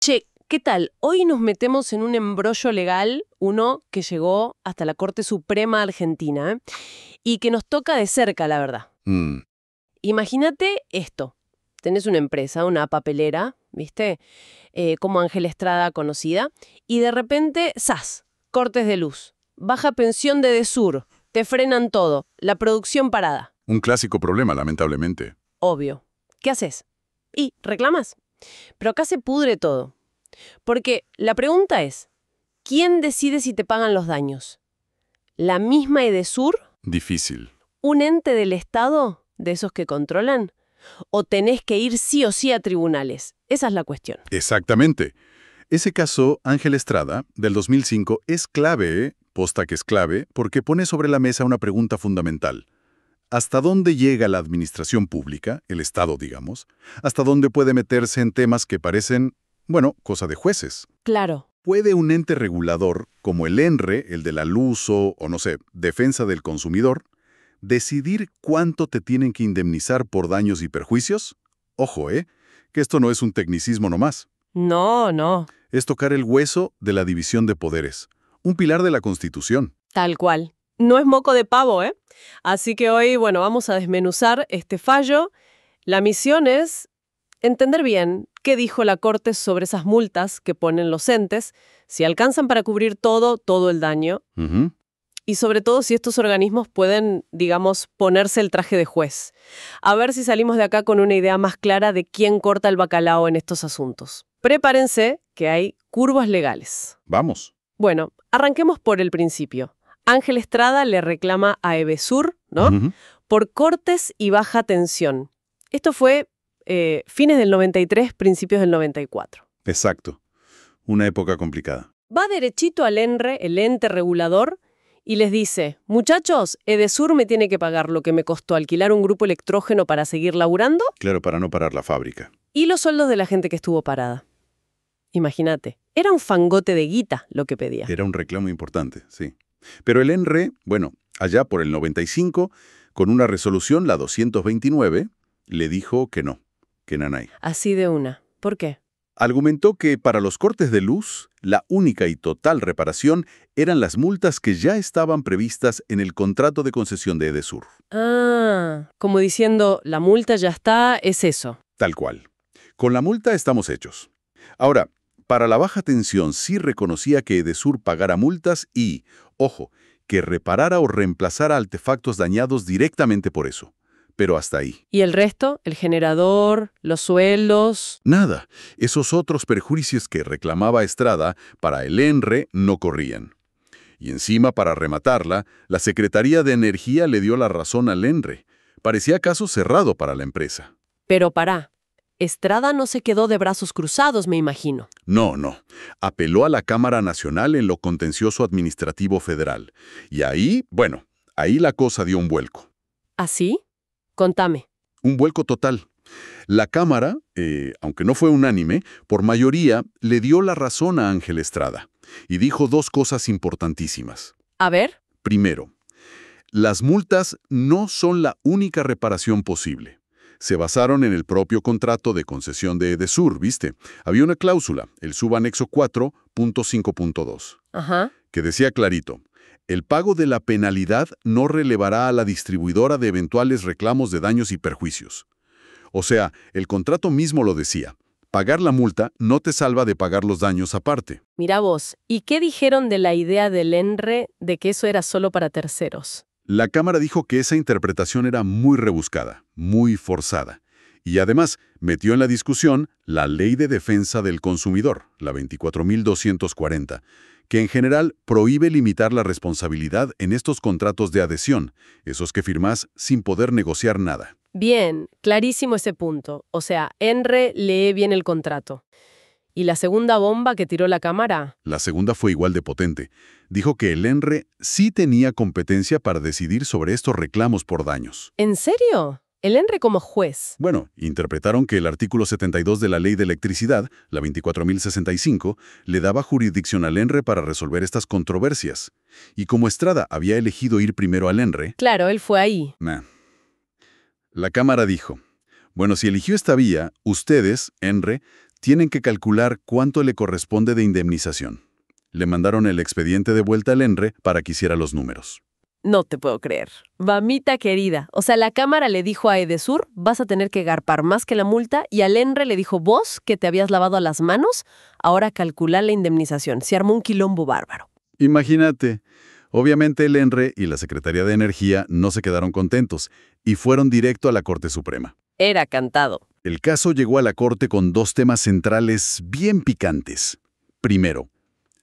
Che, ¿qué tal? Hoy nos metemos en un embrollo legal, uno que llegó hasta la Corte Suprema Argentina, y que nos toca de cerca, la verdad. Mm, Imagínate esto. Tenés una empresa, una papelera, ¿viste? Como Ángel Estrada conocida, y de repente, ¡zas! Cortes de luz. Baja pensión de Edesur. Te frenan todo. La producción parada. un clásico problema, lamentablemente. Obvio. ¿Qué haces? Y reclamas. Pero acá se pudre todo. Porque la pregunta es, ¿quién decide si te pagan los daños? ¿La misma Edesur? Difícil. ¿Un ente del Estado? ¿De esos que controlan? ¿O tenés que ir sí o sí a tribunales? Esa es la cuestión. Exactamente. Ese caso, Ángel Estrada, del 2005, es clave, posta que es clave, porque pone sobre la mesa una pregunta fundamental. ¿Hasta dónde llega la administración pública, el Estado, digamos? ¿Hasta dónde puede meterse en temas que parecen, bueno, cosa de jueces? Claro. ¿Puede un ente regulador, como el ENRE, el de la luz o no sé, defensa del consumidor, decidir cuánto te tienen que indemnizar por daños y perjuicios? Ojo, que esto no es un tecnicismo nomás. No, no. Es tocar el hueso de la división de poderes, un pilar de la Constitución. Tal cual. No es moco de pavo, ¿eh? Así que hoy, bueno, vamos a desmenuzar este fallo. La misión es entender bien qué dijo la Corte sobre esas multas que ponen los entes, si alcanzan para cubrir todo el daño, Ujú. y sobre todo si estos organismos pueden, digamos, ponerse el traje de juez. A ver si salimos de acá con una idea más clara de quién corta el bacalao en estos asuntos. Prepárense, que hay curvas legales. Vamos. Bueno, arranquemos por el principio. Ángel Estrada le reclama a Edesur, ¿no? Ujú. Por cortes y baja tensión. Esto fue fines del 93, principios del 94. Exacto. Una época complicada. Va derechito al ENRE, el ente regulador, y les dice, muchachos, Edesur me tiene que pagar lo que me costó alquilar un grupo electrógeno para seguir laburando Claro, para no parar la fábrica. y los sueldos de la gente que estuvo parada. Imagínate, era un fangote de guita lo que pedía. Era un reclamo importante, sí. Pero el ENRE, bueno, allá por el 95, con una resolución, la 229, le dijo que no, que nanay. Así de una. ¿Por qué? Argumentó que para los cortes de luz, la única y total reparación eran las multas que ya estaban previstas en el contrato de concesión de Edesur. Ah, como diciendo, la multa ya está, es eso. Tal cual. Con la multa estamos hechos. Ahora, para la baja tensión sí reconocía que Edesur pagara multas y, ojo, que reparara o reemplazara artefactos dañados directamente por eso. Pero hasta ahí. ¿Y el resto? ¿El generador? ¿Los sueldos? Nada. Esos otros perjuicios que reclamaba Estrada para el ENRE no corrían. Y encima, para rematarla, la Secretaría de Energía le dio la razón al ENRE. Parecía caso cerrado para la empresa. Pero pará. Estrada no se quedó de brazos cruzados, me imagino. No, no. Apeló a la Cámara Nacional en lo contencioso administrativo federal. Y ahí, bueno, ahí la cosa dio un vuelco. ¿Así? Contame. Un vuelco total. La Cámara, aunque no fue unánime, por mayoría le dio la razón a Ángel Estrada. Y dijo dos cosas importantísimas. A ver. Primero, las multas no son la única reparación posible. Se basaron en el propio contrato de concesión de Edesur, ¿viste? Había una cláusula, el subanexo 4.5.2, Ajá. que decía clarito, el pago de la penalidad no relevará a la distribuidora de eventuales reclamos de daños y perjuicios. O sea, el contrato mismo lo decía. Pagar la multa no te salva de pagar los daños aparte. Mira vos, ¿y qué dijeron de la idea del ENRE de que eso era solo para terceros? La Cámara dijo que esa interpretación era muy rebuscada, muy forzada. Y además metió en la discusión la Ley de Defensa del Consumidor, la 24.240, que en general prohíbe limitar la responsabilidad en estos contratos de adhesión, esos que firmás sin poder negociar nada. Bien, clarísimo ese punto. O sea, ENRE lee bien el contrato. ¿Y la segunda bomba que tiró la Cámara? La segunda fue igual de potente. Dijo que el ENRE sí tenía competencia para decidir sobre estos reclamos por daños. ¿En serio? ¿El ENRE como juez? Bueno, interpretaron que el artículo 72 de la Ley de Electricidad, la 24.065, le daba jurisdicción al ENRE para resolver estas controversias. Y como Estrada había elegido ir primero al ENRE, Claro, él fue ahí. la Cámara dijo, bueno, si eligió esta vía, ustedes, ENRE, Tienen que calcular cuánto le corresponde de indemnización. Le mandaron el expediente de vuelta al ENRE para que hiciera los números. No te puedo creer. Mamita querida. O sea, la Cámara le dijo a Edesur, vas a tener que garpar más que la multa, y al ENRE le dijo, vos, que te habías lavado las manos, ahora calcular la indemnización. Se armó un quilombo bárbaro. Imagínate. Obviamente el ENRE y la Secretaría de Energía no se quedaron contentos y fueron directo a la Corte Suprema. Era cantado. El caso llegó a la Corte con dos temas centrales bien picantes. Primero,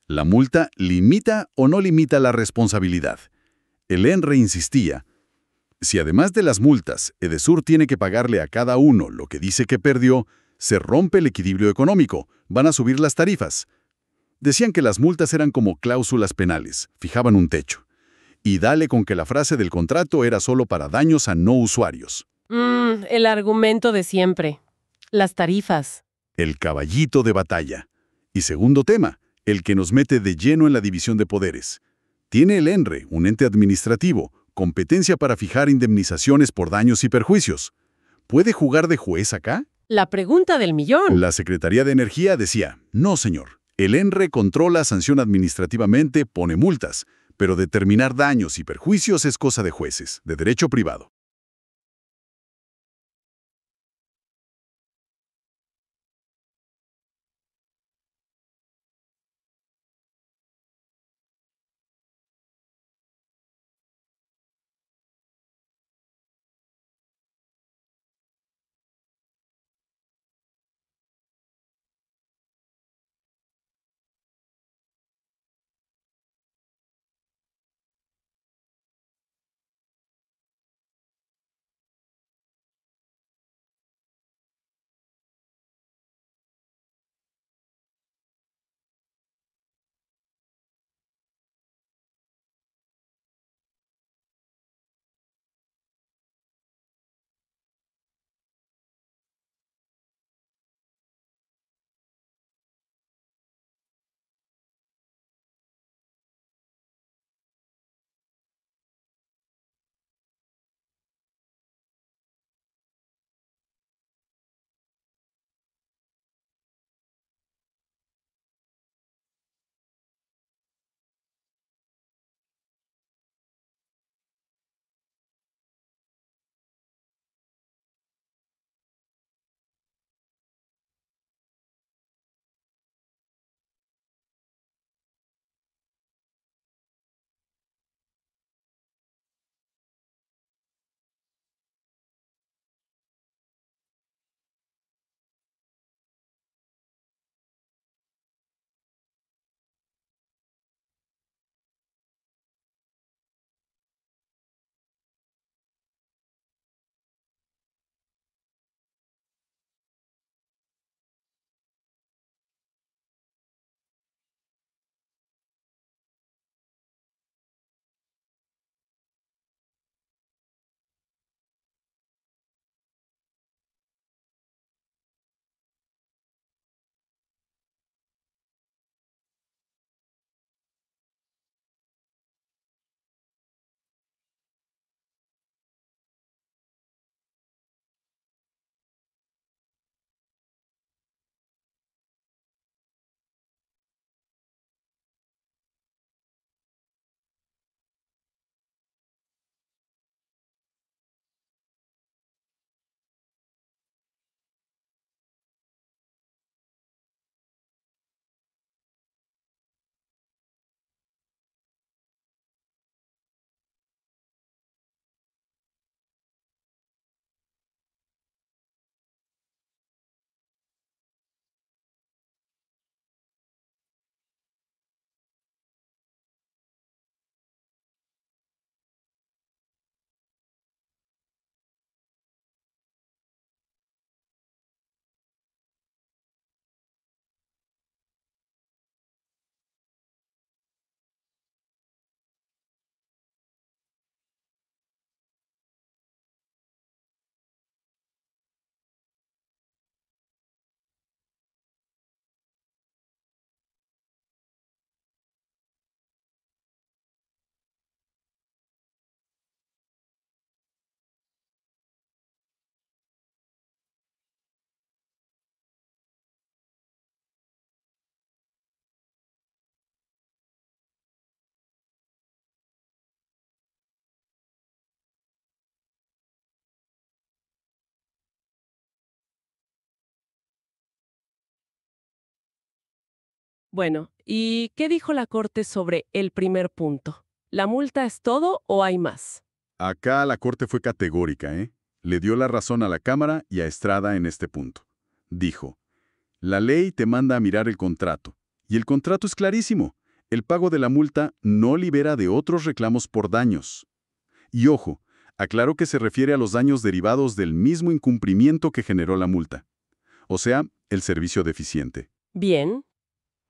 ¿la multa limita o no limita la responsabilidad? El ENRE insistía, si además de las multas, Edesur tiene que pagarle a cada uno lo que dice que perdió, se rompe el equilibrio económico, van a subir las tarifas. Decían que las multas eran como cláusulas penales, fijaban un techo. Y dale con que la frase del contrato era solo para daños a no usuarios. El argumento de siempre. Las tarifas. El caballito de batalla. Y segundo tema, el que nos mete de lleno en la división de poderes. Tiene el ENRE, un ente administrativo, competencia para fijar indemnizaciones por daños y perjuicios. ¿Puede jugar de juez acá? La pregunta del millón. La Secretaría de Energía decía, no señor, el ENRE controla, sanciona administrativamente, pone multas, pero determinar daños y perjuicios es cosa de jueces, de derecho privado. Bueno, ¿y qué dijo la Corte sobre el primer punto? ¿La multa es todo o hay más? Acá la Corte fue categórica, ¿eh? Le dio la razón a la Cámara y a Estrada en este punto. Dijo, la ley te manda a mirar el contrato, y el contrato es clarísimo. El pago de la multa no libera de otros reclamos por daños. Y ojo, aclaro que se refiere a los daños derivados del mismo incumplimiento que generó la multa. O sea, el servicio deficiente. Bien,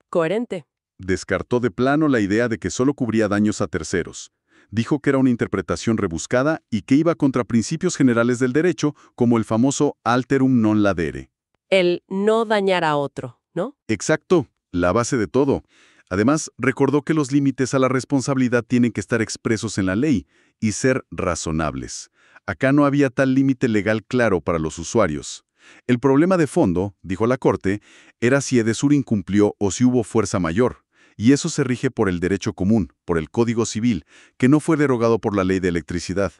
coherente. Descartó de plano la idea de que solo cubría daños a terceros. Dijo que era una interpretación rebuscada y que iba contra principios generales del derecho, como el famoso alterum non ladere. El no dañar a otro, ¿no? Exacto, la base de todo. Además, recordó que los límites a la responsabilidad tienen que estar expresos en la ley y ser razonables. Acá no había tal límite legal claro para los usuarios. El problema de fondo, dijo la Corte, era si Edesur incumplió o si hubo fuerza mayor. Y eso se rige por el derecho común, por el Código Civil, que no fue derogado por la Ley de Electricidad.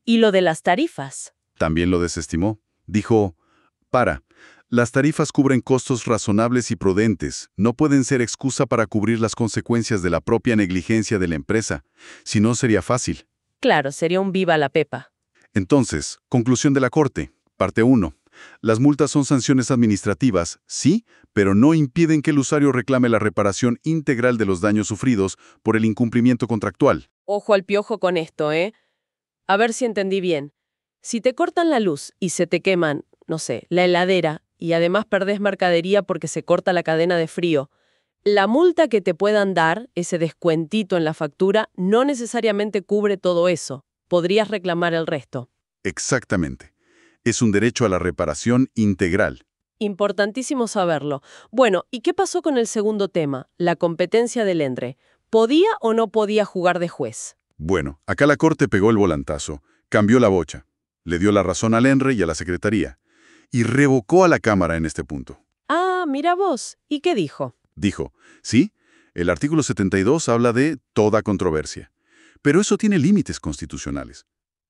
¿Y lo de las tarifas? También lo desestimó. Dijo, las tarifas cubren costos razonables y prudentes, no pueden ser excusa para cubrir las consecuencias de la propia negligencia de la empresa, si no sería fácil. Claro, sería un viva la pepa. Entonces, conclusión de la Corte, parte 1. Las multas son sanciones administrativas, sí, pero no impiden que el usuario reclame la reparación integral de los daños sufridos por el incumplimiento contractual. Ojo al piojo con esto, ¿eh? A ver si entendí bien. Si te cortan la luz y se te queman, no sé, la heladera, y además perdés mercadería porque se corta la cadena de frío, la multa que te puedan dar, ese descuentito en la factura, no necesariamente cubre todo eso. Podrías reclamar el resto. Exactamente. Es un derecho a la reparación integral. Importantísimo saberlo. Bueno, ¿y qué pasó con el segundo tema, la competencia del ENRE? ¿Podía o no podía jugar de juez? Bueno, acá la Corte pegó el volantazo, cambió la bocha, le dio la razón al ENRE y a la Secretaría, y revocó a la Cámara en este punto. Ah, mira vos. ¿Y qué dijo? Dijo, sí, el artículo 72 habla de toda controversia, pero eso tiene límites constitucionales.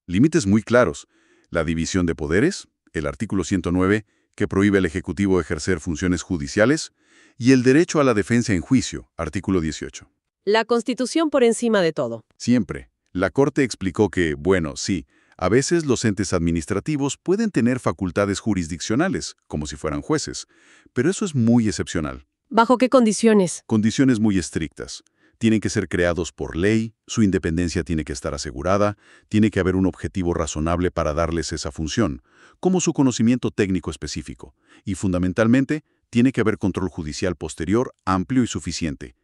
Límites muy claros. La división de poderes, el artículo 109, que prohíbe al Ejecutivo ejercer funciones judiciales, y el derecho a la defensa en juicio, artículo 18. La Constitución por encima de todo. Siempre. La Corte explicó que, bueno, sí, a veces los entes administrativos pueden tener facultades jurisdiccionales, como si fueran jueces, pero eso es muy excepcional. ¿Bajo qué condiciones? Condiciones muy estrictas. Tienen que ser creados por ley, su independencia tiene que estar asegurada, tiene que haber un objetivo razonable para darles esa función, como su conocimiento técnico específico, y fundamentalmente, tiene que haber control judicial posterior, amplio y suficiente.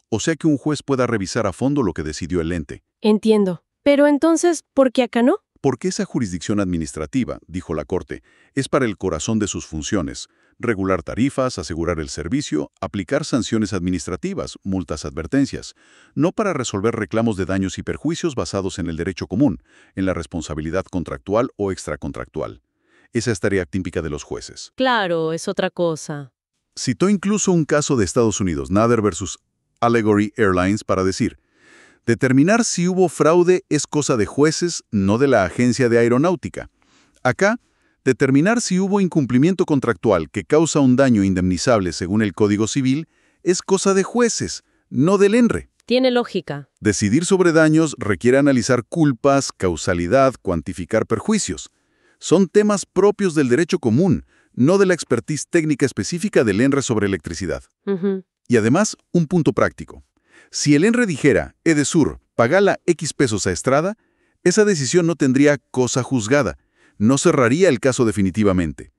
O sea que un juez pueda revisar a fondo lo que decidió el ente. Entiendo. Pero entonces, ¿por qué acá no? Porque esa jurisdicción administrativa, dijo la Corte, es para el corazón de sus funciones: regular tarifas, asegurar el servicio, aplicar sanciones administrativas, multas, advertencias, no para resolver reclamos de daños y perjuicios basados en el derecho común, en la responsabilidad contractual o extracontractual. Esa es tarea típica de los jueces. Claro, es otra cosa. Citó incluso un caso de Estados Unidos, Nader versus Allegory Airlines, para decir: determinar si hubo fraude es cosa de jueces, no de la agencia de aeronáutica. Acá, determinar si hubo incumplimiento contractual que causa un daño indemnizable según el Código Civil es cosa de jueces, no del ENRE. Tiene lógica. Decidir sobre daños requiere analizar culpas, causalidad, cuantificar perjuicios. Son temas propios del derecho común, no de la expertise técnica específica del ENRE sobre electricidad. Ujú. Y además, un punto práctico. Si el ENRE dijera, Edesur, pagala X pesos a Estrada, esa decisión no tendría cosa juzgada, no cerraría el caso definitivamente.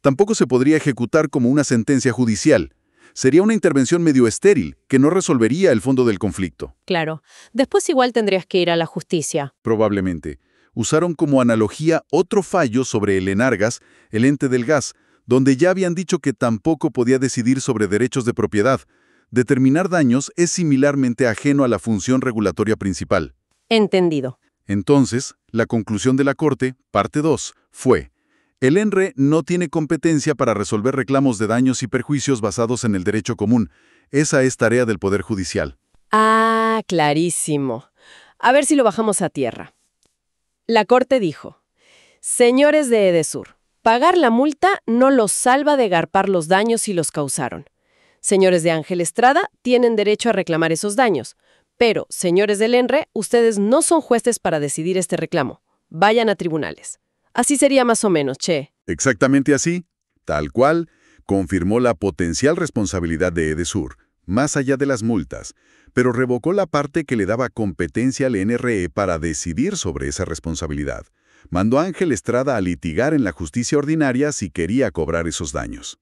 Tampoco se podría ejecutar como una sentencia judicial. Sería una intervención medio estéril, que no resolvería el fondo del conflicto. Claro. Después igual tendrías que ir a la justicia. Probablemente. Usaron como analogía otro fallo sobre el Enargas, el ente del gas, donde ya habían dicho que tampoco podía decidir sobre derechos de propiedad. Determinar daños es similarmente ajeno a la función regulatoria principal. Entendido. Entonces, la conclusión de la Corte, parte 2, fue: el ENRE no tiene competencia para resolver reclamos de daños y perjuicios basados en el derecho común. Esa es tarea del Poder Judicial. Ah, clarísimo. A ver si lo bajamos a tierra. La Corte dijo: señores de Edesur, pagar la multa no los salva de garpar los daños si los causaron. Señores de Ángel Estrada tienen derecho a reclamar esos daños. Pero, señores del ENRE, ustedes no son jueces para decidir este reclamo. Vayan a tribunales. Así sería más o menos, che. Exactamente así, tal cual, confirmó la potencial responsabilidad de Edesur, más allá de las multas, pero revocó la parte que le daba competencia al NRE para decidir sobre esa responsabilidad. Mandó a Ángel Estrada a litigar en la justicia ordinaria si quería cobrar esos daños.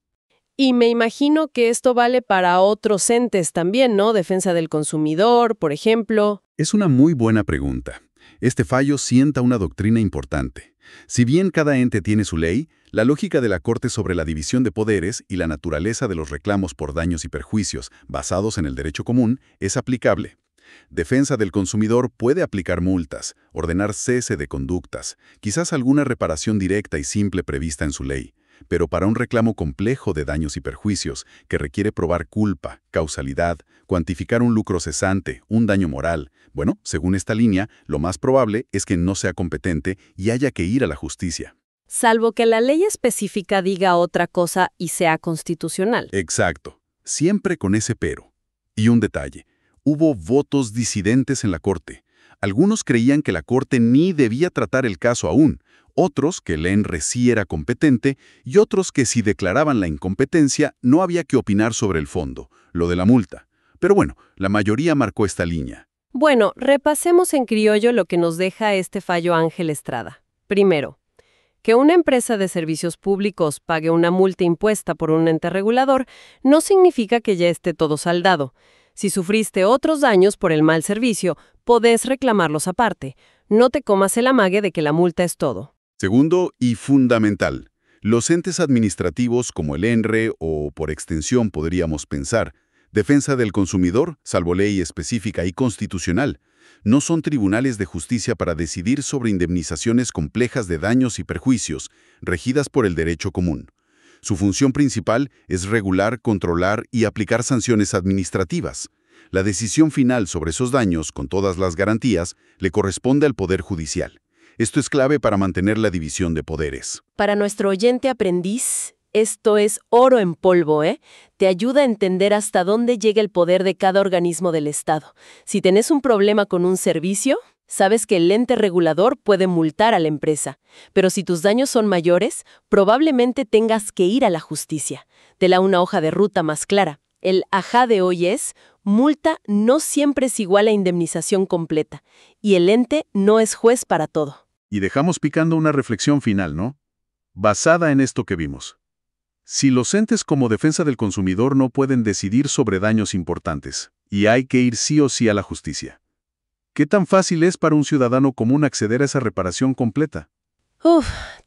Y me imagino que esto vale para otros entes también, ¿no? Defensa del consumidor, por ejemplo. Es una muy buena pregunta. Este fallo sienta una doctrina importante. Si bien cada ente tiene su ley, la lógica de la Corte sobre la división de poderes y la naturaleza de los reclamos por daños y perjuicios basados en el derecho común es aplicable. Defensa del consumidor puede aplicar multas, ordenar cese de conductas, quizás alguna reparación directa y simple prevista en su ley. Pero para un reclamo complejo de daños y perjuicios, que requiere probar culpa, causalidad, cuantificar un lucro cesante, un daño moral, bueno, según esta línea, lo más probable es que no sea competente y haya que ir a la justicia. Salvo que la ley específica diga otra cosa y sea constitucional. Exacto, siempre con ese pero. Y un detalle, hubo votos disidentes en la Corte. Algunos creían que la Corte ni debía tratar el caso aún, otros que el ENRE sí era competente y otros que si declaraban la incompetencia no había que opinar sobre el fondo, lo de la multa. Pero bueno, la mayoría marcó esta línea. Bueno, repasemos en criollo lo que nos deja este fallo Ángel Estrada. Primero, que una empresa de servicios públicos pague una multa impuesta por un ente regulador no significa que ya esté todo saldado. Si sufriste otros daños por el mal servicio, podés reclamarlos aparte. No te comas el amague de que la multa es todo. Segundo y fundamental, los entes administrativos como el ENRE o, por extensión podríamos pensar, Defensa del Consumidor, salvo ley específica y constitucional, no son tribunales de justicia para decidir sobre indemnizaciones complejas de daños y perjuicios, regidas por el derecho común. Su función principal es regular, controlar y aplicar sanciones administrativas. La decisión final sobre esos daños, con todas las garantías, le corresponde al Poder Judicial. Esto es clave para mantener la división de poderes. Para nuestro oyente aprendiz, esto es oro en polvo, ¿eh? Te ayuda a entender hasta dónde llega el poder de cada organismo del Estado. Si tenés un problema con un servicio, sabes que el ente regulador puede multar a la empresa. Pero si tus daños son mayores, probablemente tengas que ir a la justicia. Te da una hoja de ruta más clara. El ajá de hoy es: multa no siempre es igual a indemnización completa. Y el ente no es juez para todo. Y dejamos picando una reflexión final, ¿no? Basada en esto que vimos. Si los entes como Defensa del Consumidor no pueden decidir sobre daños importantes, y hay que ir sí o sí a la justicia, ¿qué tan fácil es para un ciudadano común acceder a esa reparación completa?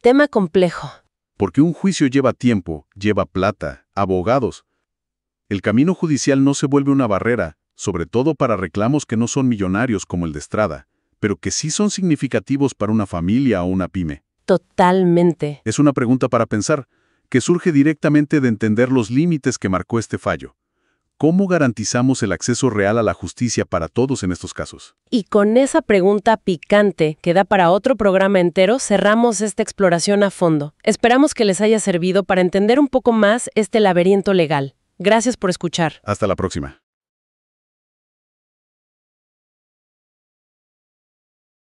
Tema complejo. Porque un juicio lleva tiempo, lleva plata, abogados. El camino judicial no se vuelve una barrera, sobre todo para reclamos que no son millonarios como el de Estrada, pero que sí son significativos para una familia o una pyme. Totalmente. Es una pregunta para pensar, que surge directamente de entender los límites que marcó este fallo. ¿Cómo garantizamos el acceso real a la justicia para todos en estos casos? Y con esa pregunta picante que da para otro programa entero, cerramos esta exploración a fondo. Esperamos que les haya servido para entender un poco más este laberinto legal. Gracias por escuchar. Hasta la próxima.